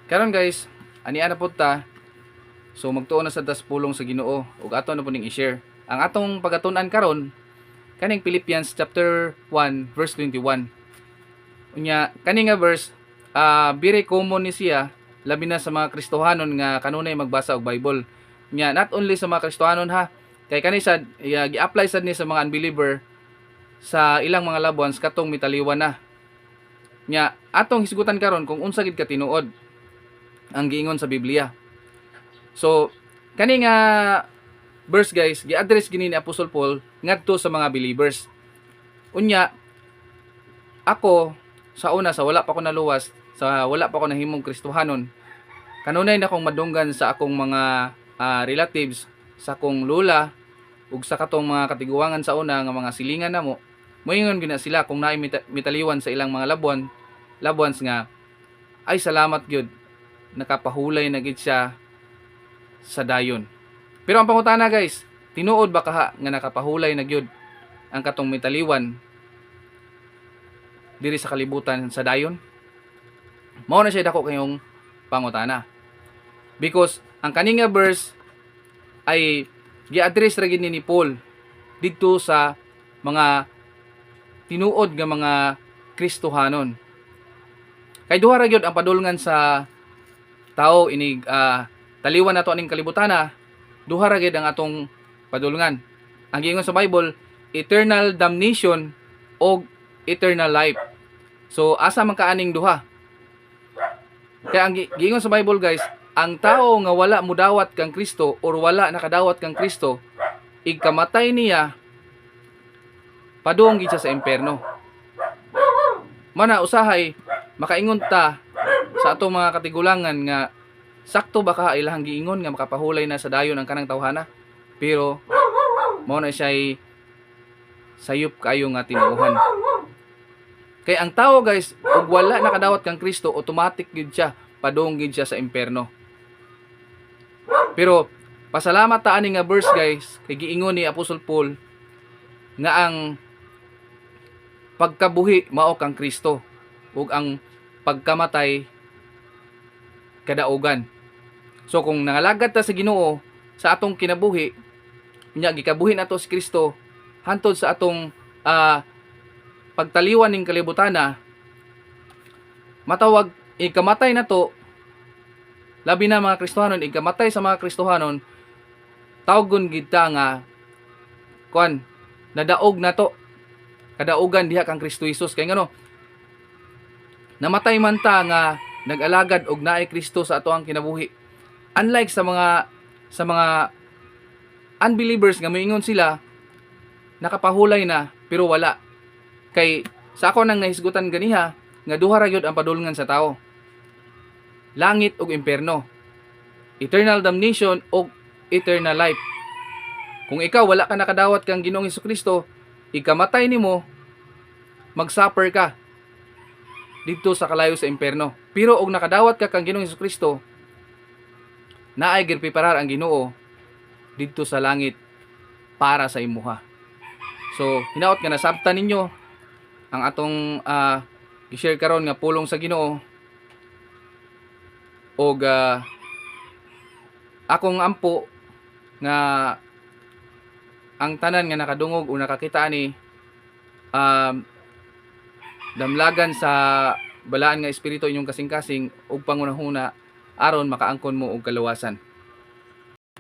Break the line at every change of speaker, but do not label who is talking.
Karon guys, ani ana pud ta. So magtuon na sa das pulong sa Ginoo ug ato na puning i-share. Ang atong pagatun-an karon kaning Philippians chapter 1 verse 21. Unya kani nga verse very common ni siya labi na sa mga Kristohanon nga kanunay magbasa og Bible. Unya not only sa mga Kristohanon ha, kay kani sad gi-apply sad ni sa mga unbeliever sa ilang mga labuans katong mitaliwan na. Nya atong hisgutan karon kung unsa gid ka tinuod ang giingon sa Biblia. So kani nga verse guys, gi-address gini ni Apostle Paul ngadto sa mga believers. Unya ako sa una sa wala pa ko naluwas, sa wala pa ko nahimong Kristohanon, kanunay na akong madunggan sa akong mga relatives, sa akong lula ug sa katong mga katiguangan sa una nga mga silingan namo. Moingon gina sila kung naay mitaliwan sa ilang mga labuans nga ay salamat gyud nakapahulay na gid siya sa dayon. Pero ang pangutana guys, tinuod ba kaha nga nakapahulay na gyud ang katong mitaliwan diri sa kalibutan sa dayon? Mao na siya dako kayong pangutana. Because ang kaninga verse ay gi-address ra gid ni Paul didto sa mga tinuod nga mga Kristohanon. Kay duha ra gyud ang padulngan sa tao inig taliwan nato aning kalibutana, duha ra gyud ang atong padulngan. Ang giingon sa Bible, eternal damnation o eternal life. So asa man kaaning duha? Kaya ang giingon sa Bible guys, ang tao nga wala mudawat kang Kristo or wala nakadawat kang Kristo, igkamatay niya padung gid siya sa impierno. Mana usahay makaingon ta sa atong mga katigulangan nga sakto ba ka ilahang giingon nga makapahulay na sa dayon ang kanang tawhana, pero mao na siya sayop kayo nga tinuohan. Kay ang tao guys, ug wala nakadawat kang Kristo, automatic gid siya padung gid siya sa impierno. Pero pasalamat ta ani nga verse guys, kay giingon ni Apostle Paul nga ang pagkabuhi mao kang Kristo ug ang pagkamatay kadaugan. So kung nangalagad ta sa Ginoo sa atong kinabuhi, nya gikabuhi nato si Kristo hantod sa atong pagtaliwan ning kalibutana, matawag ikamatay nato, labi na mga Kristohanon, ikamatay sa mga Kristohanon, tawgon gid ta nga kuan nadaog nato kadaugan diha kang Kristo Jesus. Kay ngano namatay man ta nga nag-alagad og naay Kristo sa ato ang kinabuhi. Unlike sa mga unbelievers nga moingon sila nakapahulay na pero wala. Kay sa ako nang nahisgutan ganiha nga duha ra gyud ang padulngan sa tao. Langit ug impierno. Eternal damnation ug eternal life. Kung ikaw wala ka nakadawat kang Ginoong Hesukristo, ikamatay nimo, mag-suffer ka dito sa kalayo sa impierno. Pero og nakadawat ka kang Ginoong Hesukristo, naay gid preparar ang Ginoo didto sa langit para sa imuha. So, hinaot nga nasabtan ninyo ang atong i-share karon nga pulong sa Ginoo og akong ampo nga ang tanan nga nakadungog o nakakita ani damlagan sa balaan nga espiritu inyong kasing-kasing ug pangunahuna aron makaangkon mo og kaluwasan.